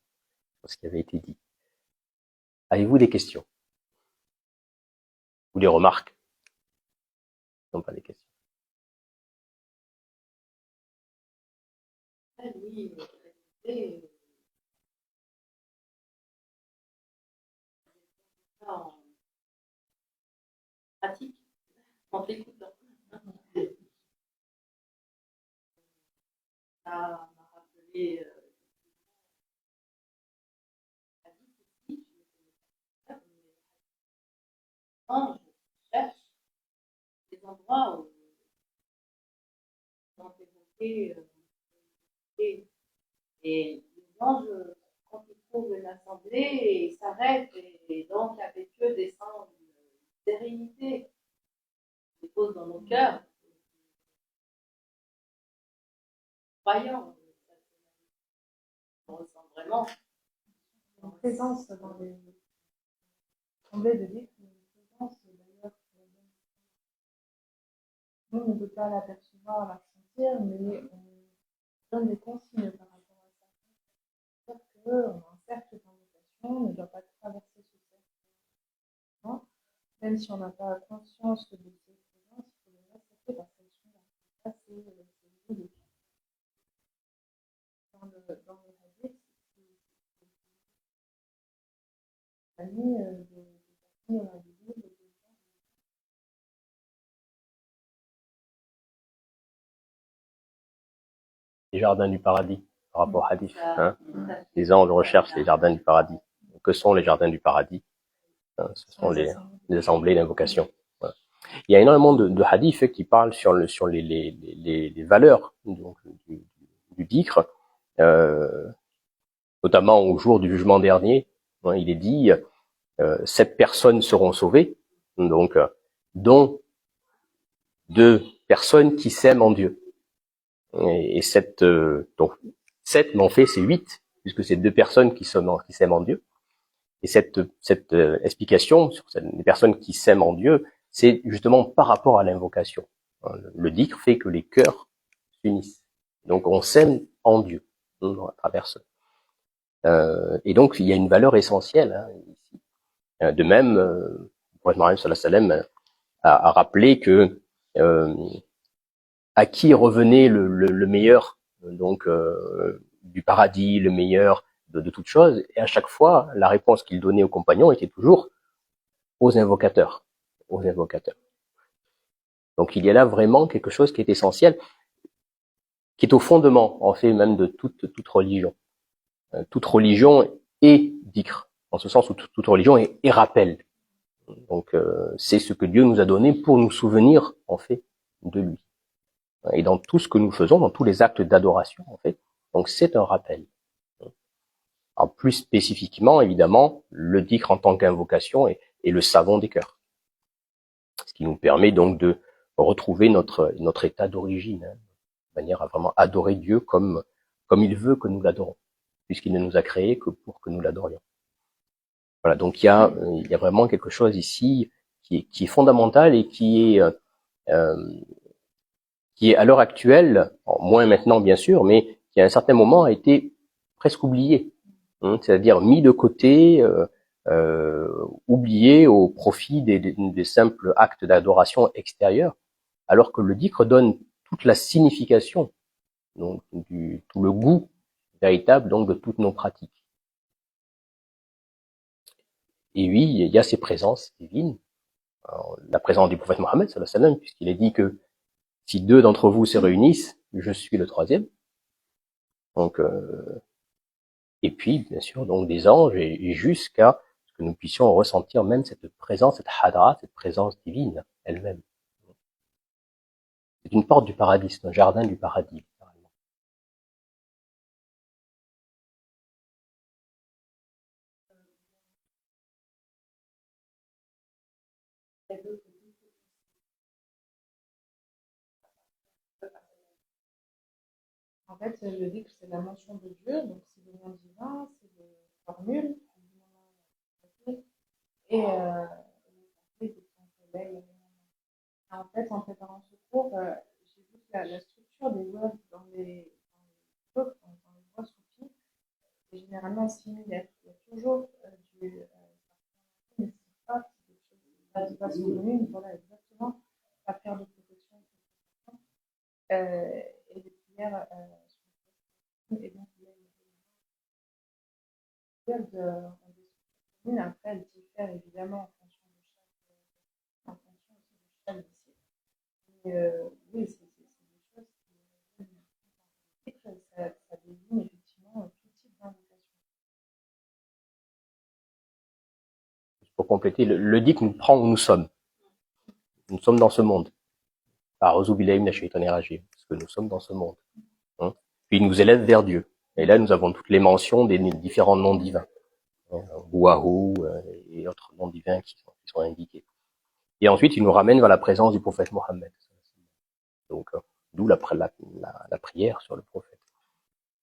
sur ce qui avait été dit. Avez-vous des questions ou des remarques? Non, pas des questions. Oui, en pratique, en t'écoutant. Ça m'a rappelé je cherche des endroits où on peut évoquer et les anges, quand ils trouvent une assemblée, ils s'arrêtent et donc avec eux descend une sérénité qui pose dans nos cœurs. Croyants, on ressent vraiment En présence dans les assemblées de Dieu, une présence d'ailleurs. Nous, on ne peut pas l'apercevoir, la ressentir, mais on donne des consignes par rapport à ça. C'est-à-dire qu'on a un cercle d'invitation, on ne doit pas traverser ce cercle. Même si on n'a pas conscience de ces présences, il faut les respecter parce qu'elles sont là. Ça, c'est l'idée. Dans le hadith, c'est l'année de personnes dans la Bible, Les jardins du paradis, par rapport au hadith. Les anges recherchent les jardins du paradis. Que sont les jardins du paradis? Ce sont les assemblées d'invocation. Voilà. Il y a énormément de hadiths qui parlent sur les valeurs donc, du dhikr, notamment au jour du jugement dernier. Il est dit 7 personnes seront sauvées, donc dont 2 personnes qui s'aiment en Dieu. Et donc 7, mais en fait c'est 8, puisque c'est 2 personnes qui s'aiment en Dieu. Et cette explication sur les personnes qui s'aiment en Dieu, c'est justement par rapport à l'invocation. Le dhikr fait que les cœurs s'unissent. Donc on s'aime en Dieu à travers ça. Et donc il y a une valeur essentielle ici. De même, le prophète Mohammed sallallahu alayhi wa sallam a rappelé que à qui revenait le meilleur donc du paradis, le meilleur de toute chose, et à chaque fois la réponse qu'il donnait aux compagnons était toujours aux invocateurs. Donc il y a là vraiment quelque chose qui est essentiel, qui est au fondement en fait même de toute religion. Toute religion est dhikr, en ce sens où toute religion est rappel. Donc c'est ce que Dieu nous a donné pour nous souvenir en fait de lui. Et dans tout ce que nous faisons, dans tous les actes d'adoration en fait, donc c'est un rappel. Alors plus spécifiquement, évidemment, le dhikr en tant qu'invocation est le savon des cœurs. Ce qui nous permet donc de retrouver notre état d'origine, hein, de manière à vraiment adorer Dieu comme il veut que nous l'adorons, puisqu'il ne nous a créés que pour que nous l'adorions. Voilà, donc il y a vraiment quelque chose ici qui est fondamental et qui est à l'heure actuelle, moins maintenant bien sûr, mais qui à un certain moment a été presque oublié, hein, c'est-à-dire mis de côté, oublié au profit des simples actes d'adoration extérieurs, alors que le dhikr donne toute la signification, donc tout le goût véritable donc de toutes nos pratiques. Et oui, il y a ces présences divines. Alors, la présence du prophète Mohammed sallallahu alayhi wa sallam, puisqu'il est dit que si deux d'entre vous se réunissent, je suis le troisième. Donc, et puis, bien sûr, donc des anges, et jusqu'à ce que nous puissions ressentir même cette présence, cette hadra, cette présence divine elle-même. C'est une porte du paradis, c'est un jardin du paradis. En fait, je dis que c'est la mention de Dieu, donc c'est le nom divin, c'est des formules, et en fait, en préparant ce cours, j'ai vu que la structure des words dans les voix soufis est généralement similaire. Il y a toujours du base commune, voilà exactement, la prière de protection et des prières et donc il y a une prière de après elle diffère évidemment en fonction de chaque disciple. Mais oui, c'est des choses qui ça désigne effectivement tout type d'invocation. Pour compléter, le dhikr nous prend où nous sommes. Nous sommes dans ce monde. Parce que nous sommes dans ce monde. Hein. Puis il nous élève vers Dieu. Et là, nous avons toutes les mentions des différents noms divins. Wahu et autres noms divins qui sont indiqués. Et ensuite, il nous ramène vers la présence du prophète Mohammed. Donc, d'où la prière sur le prophète.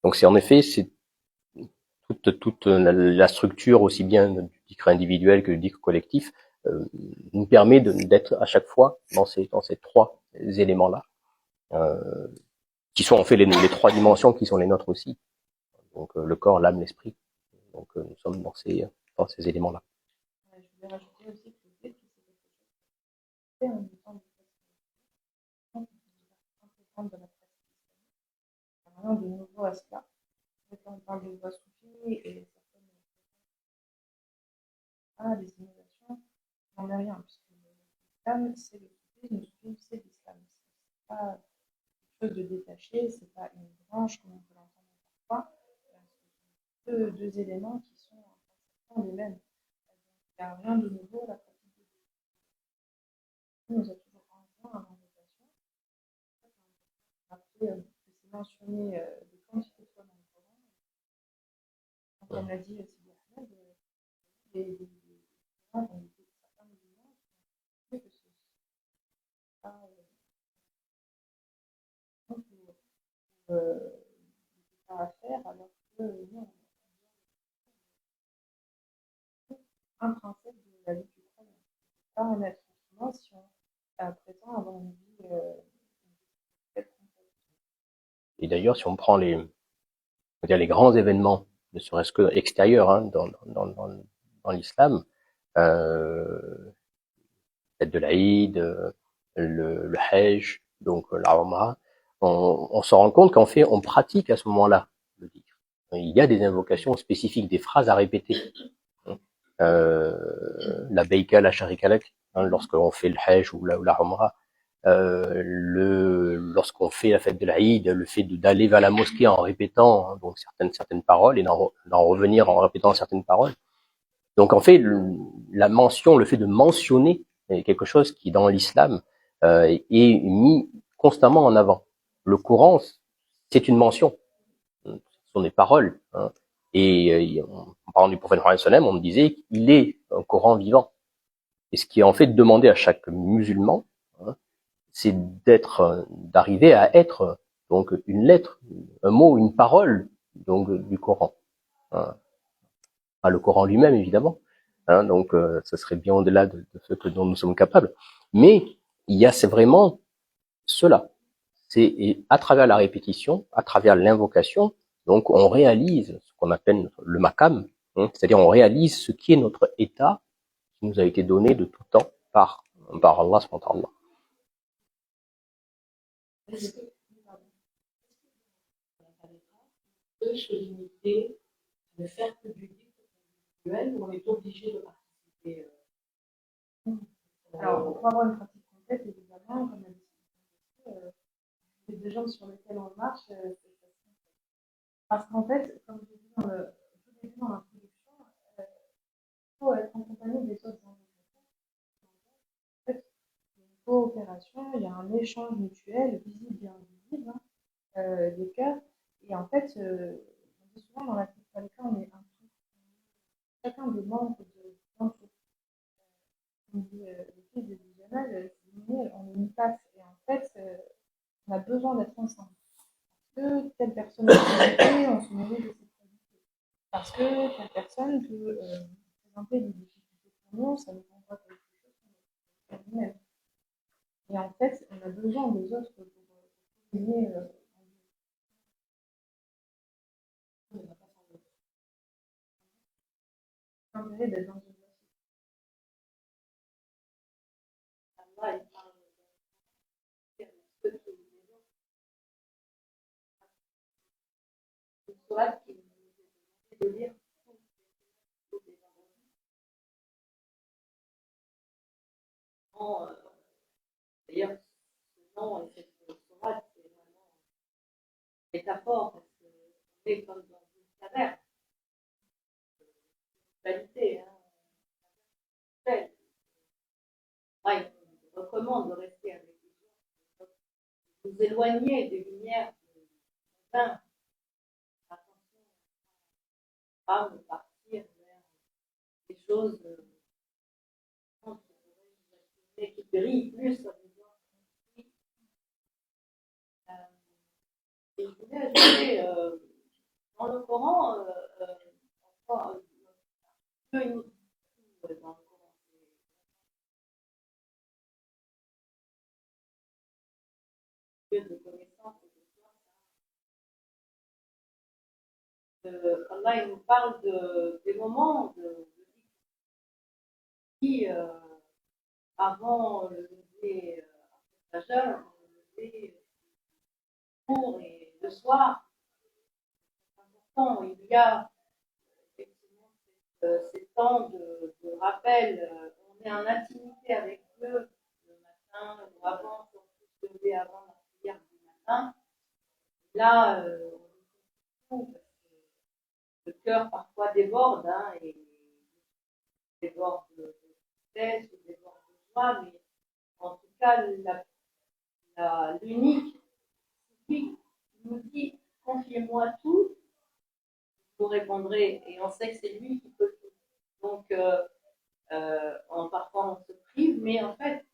Donc, c'est en effet, c'est toute la structure aussi bien du dhikr individuel que du dhikr collectif nous permet d'être à chaque fois dans ces trois éléments-là, qui sont en fait les trois dimensions qui sont les nôtres aussi. Donc, le corps, l'âme, l'esprit. Donc, nous sommes dans ces éléments-là. Je voulais rajouter aussi que le fait que c'est en même temps de la pratique. Il n'y a rien de nouveau à cela. Quand on parle de voix soufis et certaines des innovations, on n'a rien, puisque l'islam, c'est le soufisme, c'est l'islam. C'est pas quelque chose de détaché, c'est pas une branche comme on peut l'entendre parfois. Deux éléments qui sont les mêmes. Il n'y a rien de nouveau, la pratique de Dieu nous a toujours rendu à l'invocation. Après, c'est mentionné des quantités de fois dans le Coran. Comme l'a dit Sidi Ahmed, des certains musulmans que c'est pas à faire, alors que non, intrinsèque de la vie du croyant. Pas un être humain si on prétend avoir une vie Et d'ailleurs, si on prend les grands événements, ne serait-ce que extérieurs, hein, dans l'islam, fête de l'Aïd, le Hajj, donc la Umrah, on se rend compte qu'en fait, on pratique à ce moment-là le dhikr. Il y a des invocations spécifiques, des phrases à répéter. La Baïka, la Sharika Lak, hein, lorsqu'on fait le Hajj ou la Umrah, lorsqu'on fait la fête de l'Aïd, le fait d'aller vers la mosquée en répétant hein, donc certaines paroles et d'en revenir en répétant certaines paroles. Donc en fait, la mention, le fait de mentionner est quelque chose qui dans l'islam est mis constamment en avant. Le Coran, c'est une mention, ce sont des paroles, hein, Et en parlant du prophète Mohammed sallam, on me disait qu'il est un Coran vivant. Et ce qui est en fait demandé à chaque musulman, hein, c'est d'arriver à être donc une lettre, un mot, une parole donc du Coran. Hein. Pas le Coran lui-même évidemment. Hein, donc ça serait bien au-delà de ce dont nous sommes capables. Mais c'est vraiment cela. C'est à travers la répétition, à travers l'invocation, donc on réalise ce qu'on appelle le makam, hein, c'est-à-dire on réalise ce qui est notre état qui nous a été donné de tout temps par Allah subhanahu wa ta'ala. Est-ce que peut se limiter à ne faire que du dhikr individuel ou on est obligé de participer Alors, pour avoir une pratique complète, évidemment, comme elle dit, des jambes sur lesquelles on marche, c'est facile. Parce qu'en fait, comme je dis au début dans l'introduction, il faut être en compagnie des autres individus. En fait, il y a une coopération, il y a un échange mutuel, visible et invisible, des cœurs. Et en fait, on dit souvent dans la spiritualité, on est un tout. Chacun des membres d'un tout. On dit, le fils de Jamal, on est une patte. Et en fait, on a besoin d'être ensemble. Parce que telle personne a une qualité, on se nourrit de cette qualité. Parce que telle personne peut présenter des difficultés pour nous, ça nous renvoie quelque chose qu'on a nous-mêmes. Et en fait, on a besoin des autres pour gagner l'intérêt d'être dans une relation. Allah, il parle de ce que une sourate qui nous est demandé de lire tous les vendredis. D'ailleurs, ce nom et cette sourate, c'est vraiment une métaphore parce qu'on est comme dans une caverne. Qualité, hein. Ouais, on recommande de rester avec les gens, vous éloigner des lumières du vin. Attention, pas me partir vers des choses qui brillent plus comme les gens. Et je voulais ajouter, dans le Coran, Dieu nous dans le Coran, Dieu de connaissance et de science. Allah il nous parle des moments de vie avant le lever majeur, le lever court et le soir. C'est important. Il y a effectivement ces temps de rappel. On est en intimité avec Dieu le matin ou avant, si on peut se lever avant la prière du matin. Là, le cœur parfois déborde, hein, et déborde de tristesse ou déborde de joie, mais en tout cas, l'unique, qui nous dit confiez-moi tout, vous répondrez, et on sait que c'est lui qui peut tout. Donc, parfois on se prive, mais en fait,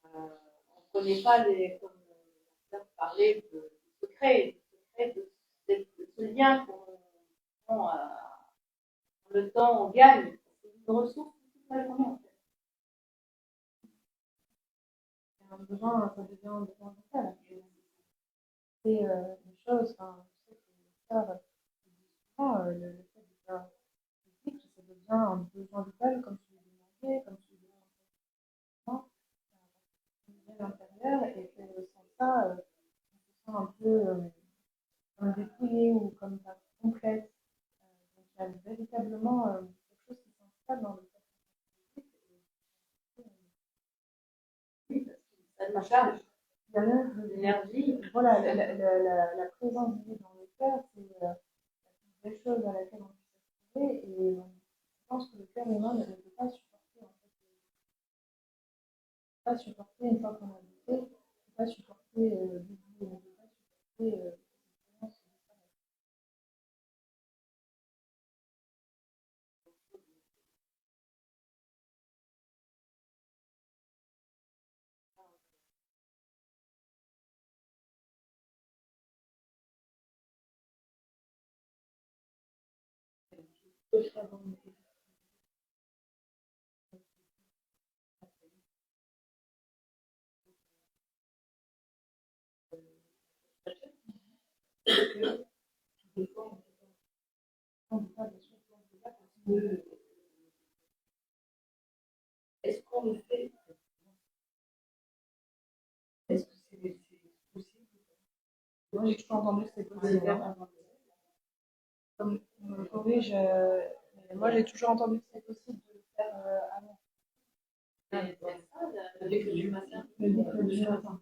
on ne connaît pas comme on parlait de secret, de ce lien qu'on le temps on gagne. C'est une ressource toute la journée en fait. Il y a un besoin, ça devient un besoin vital. C'est une chose, enfin, je sais que les sœurs disent souvent, le fait de faire physique, ça devient un besoin vital comme celui de manger, comme celui de l'entraînement, à l'intérieur, et que sans ça, on se sent un peu comme dépouillé ou comme pas complète. Donc il y a véritablement quelque chose qui s'installe dans le fait de Oui, parce que ça nous charge. Il y a même L'énergie. voilà, la présence de vie dans le cœur, c'est la plus belle chose à laquelle on puisse aspirer. Et je pense que le cœur humain ne peut pas supporter, en fait, pas supporter une fois qu'on a goûté, ne peut pas supporter l'oubli, ne peut pas supporter Est-ce qu'on le fait? Est-ce que c'est possible? Moi, j'ai toujours entendu que c'était possible. Comme on me corrige, moi, j'ai toujours entendu que c'était possible de le faire avant. Le décret du matin. Le décret du matin.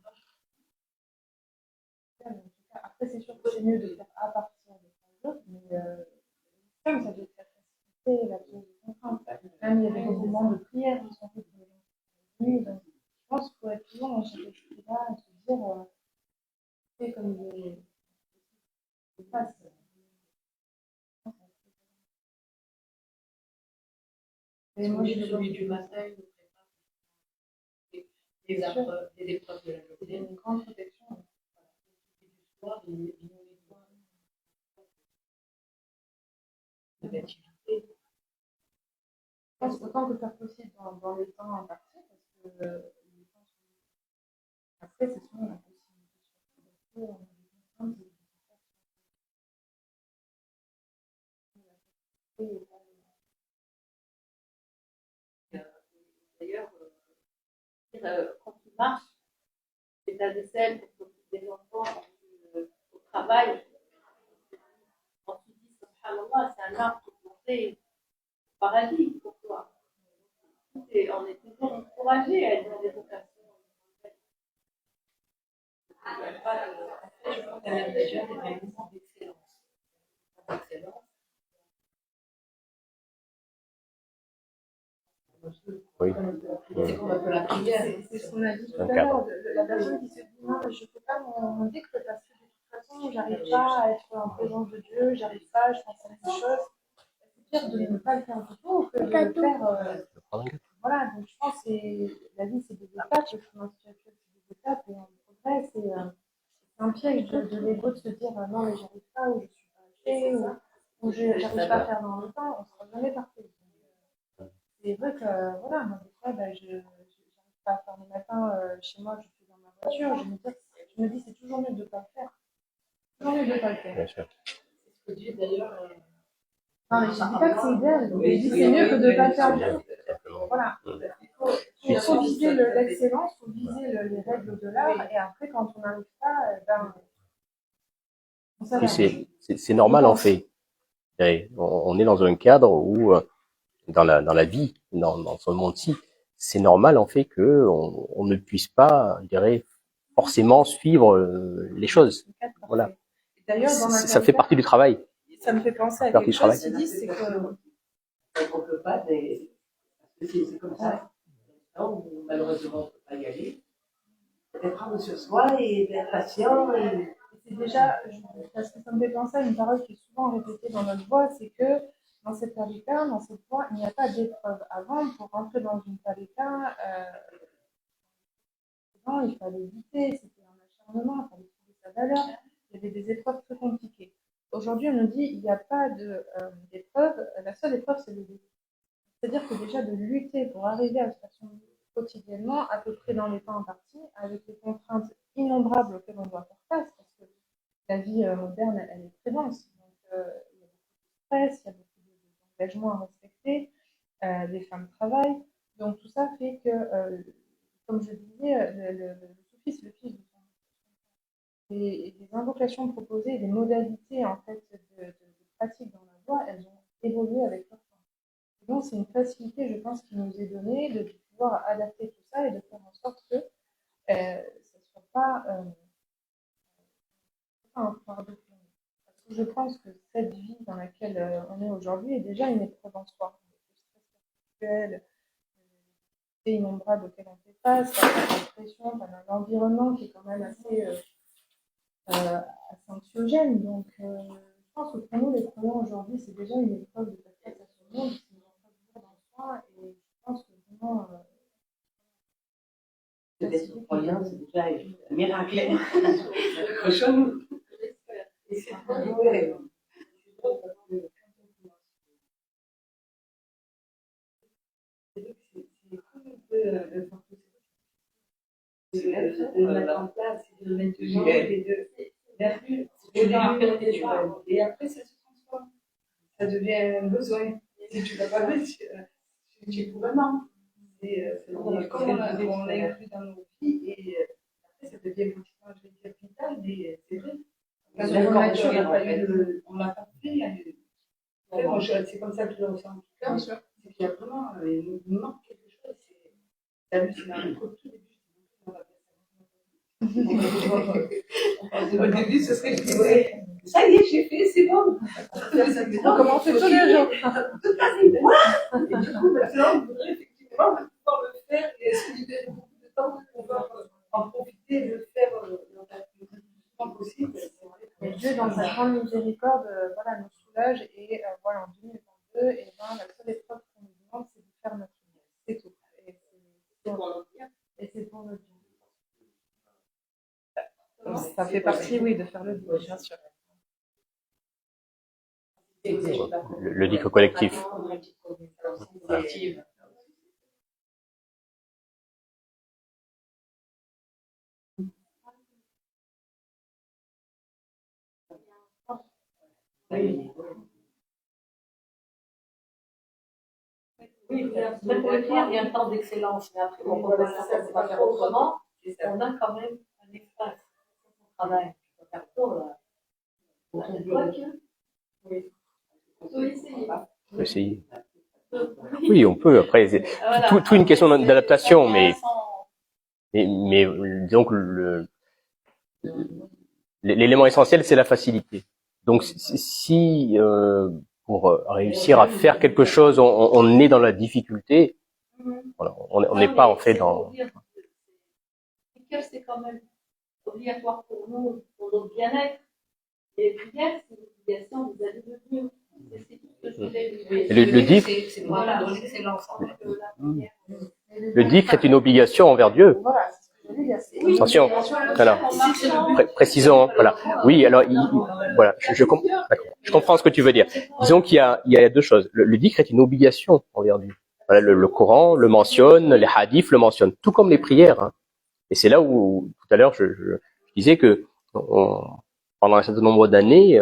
Après, c'est sûr que c'est mieux de faire à partir des autres, mais comme ça doit faire faciliter la prise de contrainte. Même il y a des moments de prière qui sont faits pour les gens. Donc, je pense qu'il faut être toujours dans cet esprit-là et se dire, c'est comme des passes. Et moi, j'ai celui du matin, il nous prépare les épreuves de la journée. une grande protection. Et du soir, il de l'activité. Je pense autant que faire possible dans les temps impartis, parce que les temps sont... Après, c'est souvent la possibilité. D'ailleurs, quand tu marches, c'est ta vaisselle pour des enfants au travail. Quand tu dis subhanallah, c'est un arbre qui est planté au paradis pour toi. Et on est toujours encouragé à être dans des vocations. Je pense qu'elle a déjà des moments d'excellence. Oui. C'est qu'on appelle la prière. C'est ce qu'on a dit tout à l'heure. La personne qui se dit non, je ne fais pas mon décre parce que de toute façon, j'arrive pas à être en présence de Dieu, j'arrive pas, je pense à des choses. C'est pire de ne pas le faire du tout que de le faire. Voilà, donc je pense que la vie, c'est des étapes, le chemin spirituel, c'est des étapes, et on progresse. C'est un piège de l'ego de se dire non, mais j'arrive pas, ou je suis pas assez, ou j'arrive pas à faire dans le temps, on ne sera jamais parfait. C'est vrai que, voilà, moi, des fois, je n'arrive pas à faire le matin chez moi, je suis dans ma voiture, je me dis c'est toujours mieux de ne pas le faire. Toujours mieux de ne pas le faire. Bien sûr. C'est ce que Dieu, d'ailleurs. Non, mais je ne dis pas que c'est idéal, mais je dis c'est mieux que de ne pas le faire. Voilà. Il faut viser l'excellence, il faut viser les règles de l'art, et après, quand on n'arrive pas, on s'adapte. C'est normal en fait. On est dans un cadre où, dans la vie, dans ce monde-ci, c'est normal en fait que on ne puisse pas, je dirais, forcément suivre les choses. Voilà. D'ailleurs, Ça fait partie du travail. Ça me fait penser à quelque chose qu'ils disent, c'est que on ne peut pas, parce que c'est comme ça. Non, malheureusement, on ne peut pas y aller. C'est prendre sur soi et d'être patient. C'est déjà, parce que ça me fait penser à une parole qui est souvent répétée dans notre voie, c'est que dans cette palika, dans cette voie, il n'y a pas d'épreuve avant. Pour rentrer dans une palika, il fallait éviter, c'était un acharnement, il fallait trouver sa valeur, il y avait des épreuves très compliquées. Aujourd'hui, on nous dit il n'y a pas d'épreuve, la seule épreuve, c'est le défi. C'est-à-dire que déjà de lutter pour arriver à se faire quotidiennement, à peu près dans les temps impartis, avec les contraintes innombrables auxquelles on doit faire face, parce que la vie moderne, elle est très dense. Donc, il y a beaucoup de stress, il y a beaucoup d'engagements à respecter, les femmes travaillent. Donc, tout ça fait que, comme je disais, le soufisme, le fils de son. Et les invocations proposées, les modalités en fait, de pratique dans la voie, elles ont évolué avec leur temps. Donc, c'est une facilité, je pense, qui nous est donnée de pouvoir adapter tout ça et de faire en sorte que ça ne soit pas un fardeau. Parce que je pense que cette vie dans laquelle on est aujourd'hui est déjà une épreuve en soi. Le stress spirituel, les innombrables auxquels on fait face, la pression, un environnement qui est quand même assez anxiogène. Donc, je pense que pour nous, les croyants aujourd'hui, c'est déjà une épreuve de faire face à ce monde, c'est une épreuve en soi, et je pense que vraiment. D'être croyant, c'est déjà un miracle. Cochon. de mettre en place, de mettre du gens et de vertu. Et après, ça se transforme. Ça devient un besoin. Si tu l'as pas vu, tu pourrais non. Comme on l'a inclus dans nos vies, et après, ça devient pratiquement un capital, mais c'est vrai. On l'a pas fait. Moi, c'est comme ça que je le ressens. Bien sûr. C'est qu'il y a vraiment, il nous manque quelque chose. C'est hallucinant. Au tout début, au début, ce serait, je disais, ça y est, j'ai fait, c'est bon. On commence tous les jours. Toute la vie, moi. Et du coup, maintenant, on voudrait effectivement pouvoir le faire et se libérer beaucoup de temps pour pouvoir en profiter et le faire dans la plus grande possible. Mais Dieu, dans sa grande miséricorde, voilà, nous soulage et voilà, en 2022, et ben, la seule épreuve qu'on nous demande, c'est de faire notre bien. C'est tout. Et c'est pour notre bien. Donc, ça fait partie, oui, de faire le bien, bien sûr. Le dhikr collectif. Oui, pour le dire, il y a un temps d'excellence, mais après, on peut pas faire autrement. On a quand même un espace pour travail. On peut faire pour on peut essayer. On peut essayer. Oui, on peut. Après, c'est tout une question d'adaptation, mais disons que l'élément essentiel, c'est la facilité. Donc, si pour réussir à faire quelque chose, on est dans la difficulté, voilà, on n'est pas en fait dans. C'est quand même obligatoire pour nous, pour notre bien-être. Et les prières, c'est une obligation vis-à-vis de Dieu. C'est tout ce que je voulais dire. Le dhikr, le dhikr est une obligation envers Dieu. Attention, voilà. Précisons, voilà. Oui, alors, voilà, je comprends ce que tu veux dire. Disons qu'il y a deux choses. Le dhikr est une obligation envers Dieu. Voilà, le Coran le mentionne, les hadiths le mentionnent, tout comme les prières. Hein. Et c'est là où, tout à l'heure, je disais que pendant un certain nombre d'années,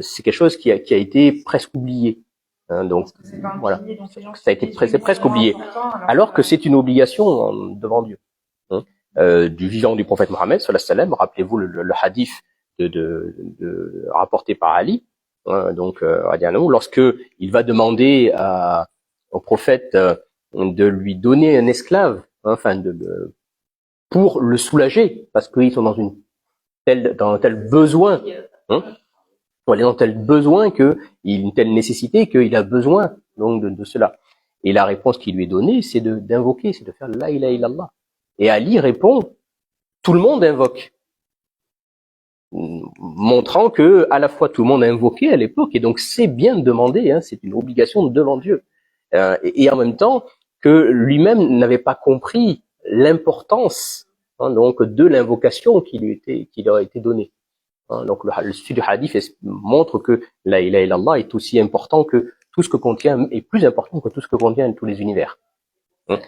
c'est quelque chose qui a été presque oublié. Hein, donc, voilà. Ça a été presque oublié. Alors que c'est une obligation devant Dieu. Hein. Du vivant du prophète Mohammed, sallallahu alayhi wa sallam, rappelez-vous le hadith rapporté par Ali, hein, donc lorsque il va demander au prophète de lui donner un esclave, hein, enfin pour le soulager, parce qu'ils sont dans un tel besoin, hein, dans tel besoin une telle nécessité qu'il a besoin donc de cela. Et la réponse qui lui est donnée, c'est d'invoquer, c'est de faire la ilaha illallah. Et Ali répond, tout le monde invoque, montrant que à la fois tout le monde a invoqué à l'époque, et donc c'est bien de demander, hein, c'est une obligation devant Dieu, et en même temps que lui-même n'avait pas compris l'importance, hein, donc de l'invocation qui leur a été donnée. Hein, donc le sujet du hadith montre que la ilaha illallah est aussi important que tout ce que contient, est plus important que tout ce que contient tous les univers. Hein.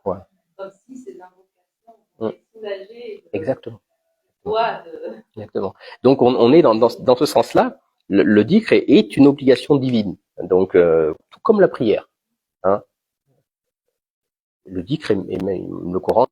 Ouais. Comme si c'est de l'invocation, soulager. Exactement. Exactement. Donc on est dans ce sens-là. Le dhikr est une obligation divine. Donc tout comme la prière. Hein. Le dhikr et le Coran